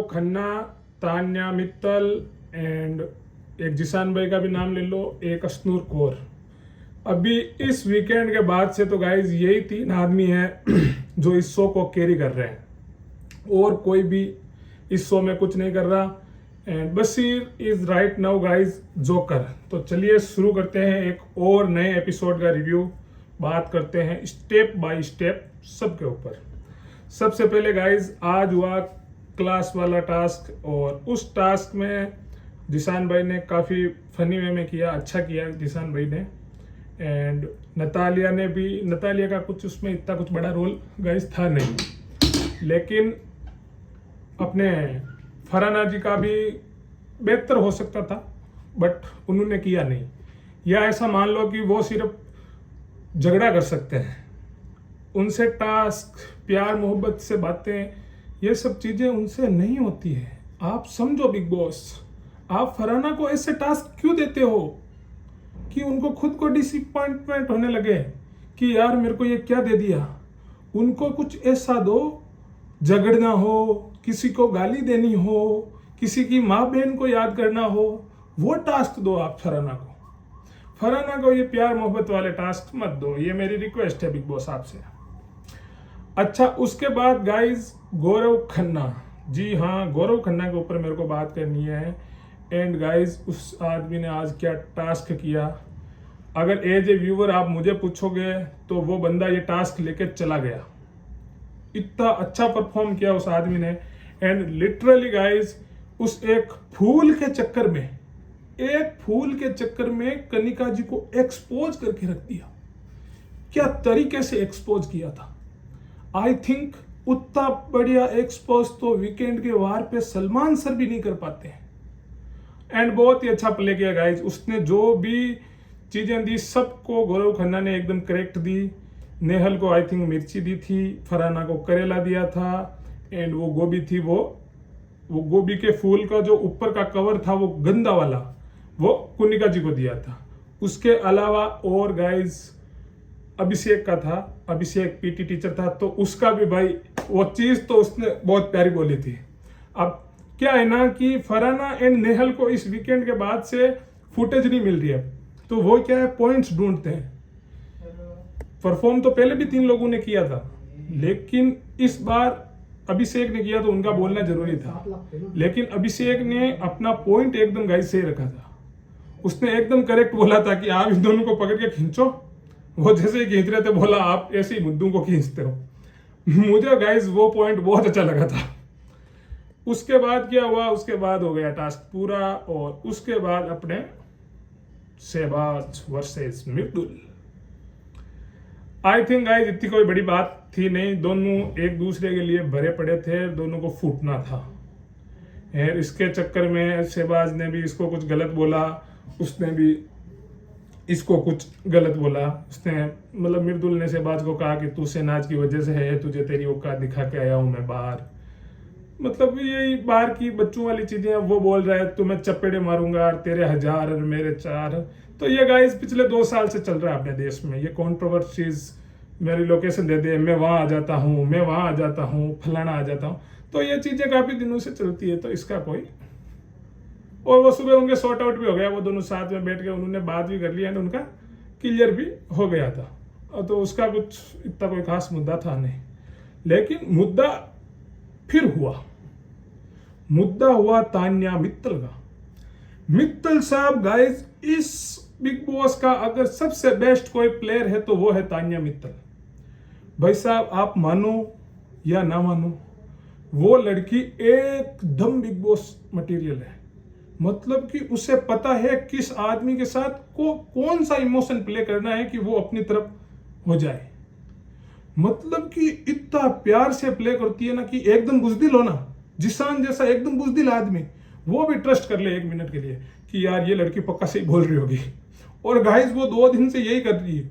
Khanna, Tanya Mittal and एक जिसान भाई का भी नाम ले लो, एक अश्नूर कौर। अभी इस वीकेंड के बाद से तो गाइज यही 3 आदमी हैं जो इस शो को कैरी कर रहे हैं और कोई भी इस शो में कुछ नहीं कर रहा। And Bashir is right now guys joker. तो चलिए शुरू करते हैं एक और नए एपिसोड का रिव्यू। बात करते हैं स्टेप बाय स्टेप सबके ऊपर। सबसे पहले गाइज आज हुआ क्लास वाला टास्क और उस टास्क में जिसान भाई ने काफ़ी फनी वे में किया, अच्छा किया जिसान भाई ने। एंड नतालिया का कुछ उसमें इतना कुछ बड़ा रोल गाइज था नहीं, लेकिन अपने फरहाना जी का भी बेहतर हो सकता था बट उन्होंने किया नहीं। या ऐसा मान लो कि वो सिर्फ झगड़ा कर सकते हैं, उनसे टास्क, प्यार मोहब्बत से बातें, ये सब चीज़ें उनसे नहीं होती है। आप समझो बिग बॉस, आप फरहाना को ऐसे टास्क क्यों देते हो कि उनको खुद को डिसअपॉइंटमेंट होने लगे कि यार मेरे को ये क्या दे दिया। उनको कुछ ऐसा दो, झगड़ना हो, किसी को गाली देनी हो, किसी की माँ बहन को याद करना हो, वो टास्क दो आप फरहाना को। फरहाना को ये प्यार मोहब्बत वाले टास्क मत दो, ये मेरी रिक्वेस्ट है बिग बॉस आपसे। अच्छा, उसके बाद गाइज गौरव खन्ना, जी हाँ गौरव खन्ना के ऊपर मेरे को बात करनी है। एंड गाइज उस आदमी ने आज क्या टास्क किया, अगर एज ए व्यूअर आप मुझे पूछोगे तो वो बंदा ये टास्क लेके चला गया। इतना अच्छा परफॉर्म किया उस आदमी ने। एंड लिटरली गाइज उस एक फूल के चक्कर में कनिका जी को एक्सपोज करके रख दिया। क्या तरीके से एक्सपोज किया था। आई थिंक उतना बढ़िया एक्सपोज तो वीकेंड के वार पे सलमान सर भी नहीं कर पाते हैं। एंड बहुत ही अच्छा प्ले किया गाइज, उसने जो भी चीजें दी सबको गौरव खन्ना ने एकदम करेक्ट दी। नेहल को आई थिंक मिर्ची दी थी, फरहाना को करेला दिया था। एंड वो गोभी थी, वो गोभी के फूल का जो ऊपर का कवर था वो गंदा वाला, वो कुनिका जी को दिया था। उसके अलावा और गाइज अभिषेक का था, अभिषेक पीटी टीचर था, तो उसका भी भाई वो चीज तो उसने बहुत प्यारी बोली थी। अब क्या है ना कि फरहाना एंड नेहल को इस वीकेंड के बाद से फुटेज नहीं मिल रही है, तो वो क्या है पॉइंट्स ढूंढते हैं। परफॉर्म तो पहले भी 3 लोगों ने किया था, लेकिन इस बार अभिषेक ने किया तो उनका बोलना जरूरी था। लेकिन अभिषेक ने अपना पॉइंट एकदम गाइस सही रखा था। उसने एकदम करेक्ट बोला था कि आप इन दोनों को पकड़ के खींचो। वो जैसे ही खींच रहे थे बोला आप ऐसे ही मुद्दों को खींचते हो। मुझे गाइस वो पॉइंट बहुत अच्छा लगा था। उसके बाद क्या हुआ, उसके बाद हो गया टास्क पूरा और उसके बाद अपने Shahbaz versus Mridul. I think guys इतनी कोई बड़ी बात थी नहीं, दोनों एक दूसरे के लिए भरे पड़े थे, दोनों को फूटना था। इसके चक्कर में शहबाज ने भी इसको कुछ गलत बोला, उसने भी इसको कुछ गलत बोला। उसने मतलब मृदुल ने शहबाज को कहा कि तू शहनाज की वजह से है, तुझे तेरी औकात दिखा के आया हूं मैं बाहर। मतलब यही बाहर की बच्चों वाली चीजें। वो बोल रहा है तुम्हें चपेड़े मारूंगा, तेरे 1000 और मेरे 4। तो ये गाइस पिछले 2 साल से चल रहा है अपने देश में, ये कॉन्ट्रोवर्सीज। मेरी लोकेशन दे दे, मैं वहां आ जाता हूँ, मैं वहां आ जाता हूँ, फलाना आ जाता हूँ। तो ये चीजें काफी दिनों से चलती है, तो इसका कोई। और वो सुबह उनके सॉर्ट आउट भी हो गया, वो दोनों साथ में बैठ के उन्होंने बात भी कर लिया, उनका क्लियर भी हो गया था। और तो उसका कुछ इतना कोई खास मुद्दा था नहीं। लेकिन मुद्दा फिर हुआ तान्या मित्तल का। मित्तल साहब गाइस इस बिग बॉस का अगर सबसे बेस्ट कोई प्लेयर है तो वो है तान्या मित्तल। भाई साहब आप मानो या ना मानो, वो लड़की एकदम बिग बॉस मटेरियल है। मतलब कि उसे पता है किस आदमी के साथ कौन सा इमोशन प्ले करना है कि वो अपनी तरफ हो जाए। मतलब कि इतना प्यार से प्ले करती है ना कि एकदम बुजदिल हो ना, जिसान जैसा एकदम बुजदिल आदमी वो भी ट्रस्ट कर ले 1 मिनट के लिए कि यार ये लड़की पक्का सही बोल रही होगी। और गाइस वो 2 दिन से यही कर रही है,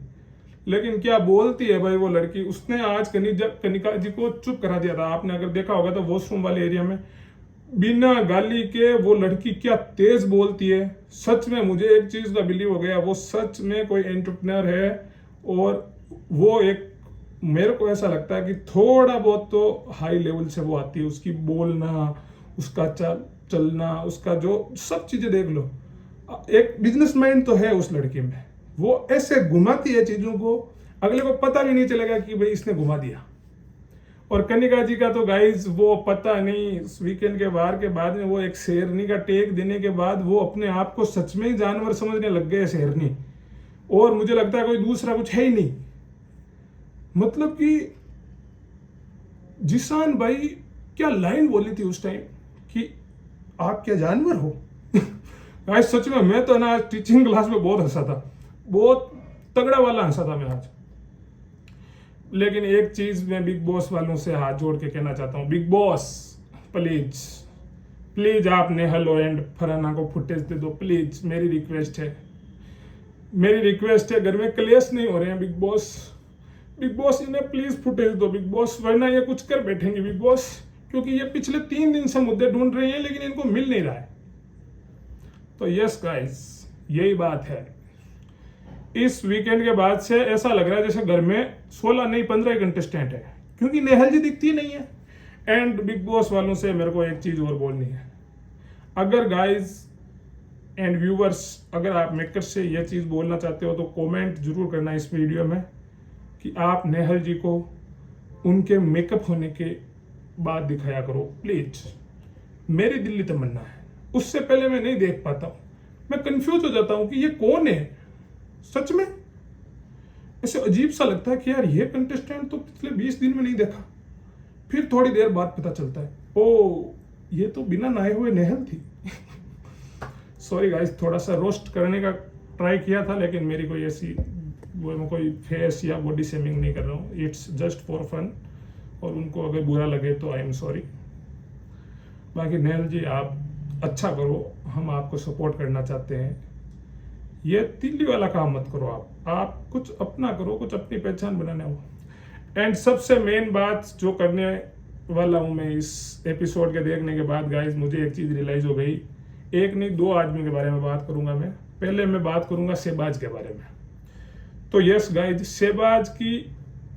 लेकिन क्या बोलती है भाई वो लड़की। उसने आज कनिका जी को चुप करा दिया था। आपने अगर देखा होगा तो वॉशरूम वाले एरिया में बिना गाली के वो लड़की क्या तेज बोलती है। सच में मुझे एक चीज का बिलीव हो गया, वो सच में कोई एंटरप्रेन्योर है। और वो एक मेरे को ऐसा लगता है कि थोड़ा बहुत तो हाई लेवल से वो आती है, उसकी बोलना, उसका चलना, उसका जो सब चीज़ें देख लो, एक बिजनेस माइंड तो है उस लड़की में। वो ऐसे घुमाती है चीज़ों को, अगले को पता भी नहीं चलेगा कि भाई इसने घुमा दिया। और कनिका जी का तो गाइज वो पता नहीं, वीकेंड के वार के बाद में वो एक शेरनी का टेक देने के बाद वो अपने आप को सच में ही जानवर समझने लग गए शेरनी, और मुझे लगता है कोई दूसरा कुछ है ही नहीं। मतलब कि जिशान भाई क्या लाइन बोली थी उस टाइम कि आप क्या जानवर हो। गाइज सच में मैं तो ना टीचिंग क्लास में बहुत हंसा था, बहुत तगड़ा वाला हंसा था मैं आज। लेकिन एक चीज मैं बिग बॉस वालों से हाथ जोड़ के कहना चाहता हूँ, बिग बॉस प्लीज प्लीज आप नेहल एंड फरहाना को फुटेज दे दो प्लीज, मेरी रिक्वेस्ट है, मेरी रिक्वेस्ट है। घर में क्लेश नहीं हो रहे हैं बिग बॉस इन्हें प्लीज फुटेज दो बिग बॉस, वरना ये कुछ कर बैठेंगे बिग बॉस, क्योंकि ये पिछले 3 दिन से मुद्दे ढूंढ रही हैं लेकिन इनको मिल नहीं रहा है। तो यस गाइस, यही बात है। इस वीकेंड के बाद से ऐसा लग रहा है जैसे घर में 16 नहीं 15 कंटेस्टेंट है, क्योंकि नेहल जी दिखती नहीं है। एंड बिग बॉस वालों से मेरे को एक चीज और बोलनी है, अगर गाइज एंड व्यूवर्स, अगर आप मेकर से यह चीज बोलना चाहते हो तो कमेंट जरूर करना इस वीडियो में कि आप नेहल जी को उनके मेकअप होने के बाद दिखाया करो प्लीज। मेरी दिल्ली तमन्ना है, उससे पहले मैं नहीं देख पाता हूं, मैं कंफ्यूज हो जाता हूं कि ये कौन है। सच में ऐसे अजीब सा लगता है कि यार ये कंटेस्टेंट तो पिछले 20 दिन में नहीं देखा, फिर थोड़ी देर बाद पता चलता है ओ ये तो बिना नहाए हुए नेहल थी। सॉरी गाइस, थोड़ा सा रोस्ट करने का ट्राई किया था, लेकिन मेरी कोई ऐसी मैं कोई फेस या बॉडी शेमिंग नहीं कर रहा हूँ, इट्स जस्ट फॉर फन। और उनको अगर बुरा लगे तो आई एम सॉरी। बाकी नेहल जी आप अच्छा करो, हम आपको सपोर्ट करना चाहते हैं। ये तिल्ली वाला काम मत करो, आप कुछ अपना करो, कुछ अपनी पहचान बनाने हो। एंड सबसे मेन बात जो करने वाला हूं मैं इस एपिसोड के देखने के बाद गाइज, मुझे एक चीज रियलाइज हो गई, एक नहीं 2 आदमी के बारे में बात करूंगा मैं। पहले मैं बात करूंगा शहबाज के बारे में। तो यस गाइज, शहबाज की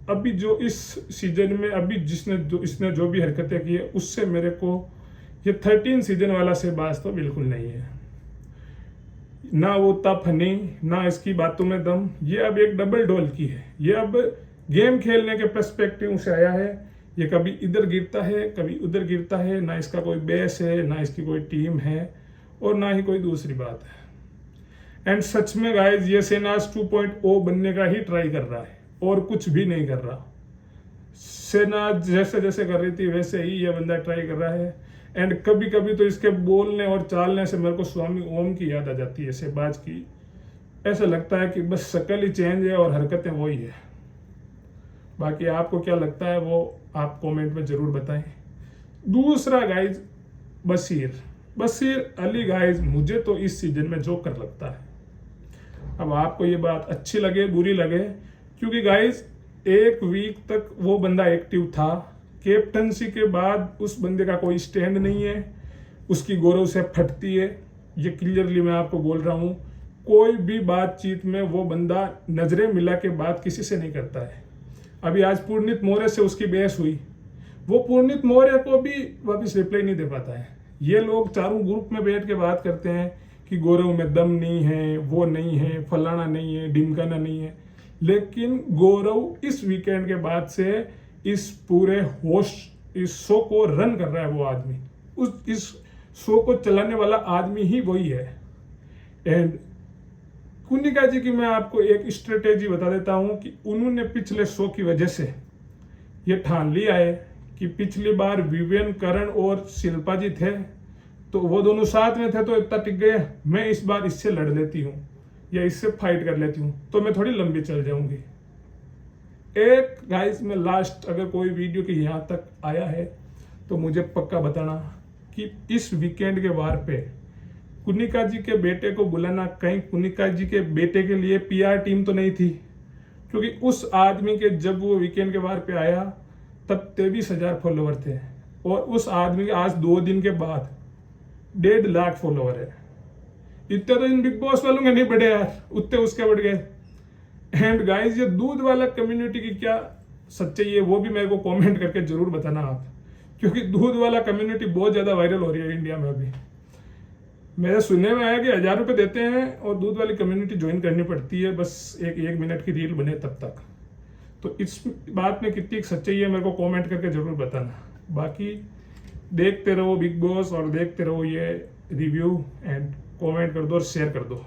अभी जो इस सीजन में अभी इसने जो भी हरकतें की है, उससे मेरे को ये 13 सीजन वाला शहबाज तो बिल्कुल नहीं है। ना वो तप नहीं, ना इसकी बातों में दम। ये अब एक डबल डोल की है, ये अब गेम खेलने के पर्सपेक्टिव से आया है। ये कभी इधर गिरता है कभी उधर गिरता है, ना इसका कोई बेस है, ना इसकी कोई टीम है, और ना ही कोई दूसरी बात है। एंड सच में गाइस, ये शहनाज 2.0 बनने का ही ट्राई कर रहा है और कुछ भी नहीं कर रहा। शहनाज जैसे जैसे कर रही थी वैसे ही ये बंदा ट्राई कर रहा है। एंड कभी कभी तो इसके बोलने और चालने से मेरे को स्वामी ओम की याद आ जाती है शहबाज की। ऐसा लगता है कि बस शक्ल ही चेंज है और हरकतें वही है। बाकी आपको क्या लगता है वो आप कमेंट में जरूर बताएं। दूसरा गाइज, बशीर अली गाइज, मुझे तो इस सीजन में जोकर लगता है। अब आपको ये बात अच्छी लगे बुरी लगे, क्योंकि गाइज 1 वीक तक वो बंदा एक्टिव था। कैप्टनसी के बाद उस बंदे का कोई स्टैंड नहीं है, उसकी गौरव से फटती है। ये क्लियरली मैं आपको बोल रहा हूँ, कोई भी बातचीत में वो बंदा नजरें मिला के बात किसी से नहीं करता है। अभी आज पुरनीत मौर्य से उसकी बहस हुई, वो पुरनीत मौर्य को भी वापस रिप्लाई नहीं दे पाता है। ये लोग चारों ग्रुप में बैठ के बात करते हैं कि गौरव में दम नहीं है, वो नहीं है, फलाना नहीं है, ढिमकाना नहीं है। लेकिन गौरव इस वीकेंड के बाद से इस पूरे होस्ट इस शो को रन कर रहा है। वो आदमी इस शो को चलाने वाला आदमी ही वही है। एंड कुनिका जी की मैं आपको एक स्ट्रेटेजी बता देता हूं कि उन्होंने पिछले शो की वजह से ये ठान लिया है कि पिछली बार विवेन, करण और शिल्पा जी थे तो वो दोनों साथ में थे तो इतना टिक गए। मैं इस बार इससे लड़ लेती हूँ या इससे फाइट कर लेती हूँ तो मैं थोड़ी लंबी चल जाऊंगी। एक गाइस में लास्ट, अगर कोई वीडियो के यहाँ तक आया है तो मुझे पक्का बताना कि इस वीकेंड के वार पे कुनिका जी के बेटे को बुलाना, कहीं कुनिका जी के बेटे के लिए पीआर टीम तो नहीं थी, क्योंकि उस आदमी के जब वो वीकेंड के वार पे आया तब 23,000 फॉलोवर थे और उस आदमी के आज 2 दिन के बाद 1.5 लाख फॉलोवर है। इतने तो इन बिग बॉस वालों के नहीं बढ़े यार, उतने उसके बढ़ गए। एंड गाइस, ये दूध वाला कम्युनिटी की क्या सच्चाई है वो भी मेरे को कमेंट करके जरूर बताना आप, क्योंकि दूध वाला कम्युनिटी बहुत ज़्यादा वायरल हो रही है इंडिया में अभी। मेरे सुनने में आया कि 1000 रुपये देते हैं और दूध वाली कम्युनिटी ज्वाइन करनी पड़ती है, बस एक मिनट की रील बने तब तक। तो इस बात में कितनी सच्चाई है मेरे को कमेंट करके ज़रूर बताना। बाकी देखते रहो बिग बॉस और देखते रहो ये रिव्यू एंड कमेंट कर दो और शेयर कर दो।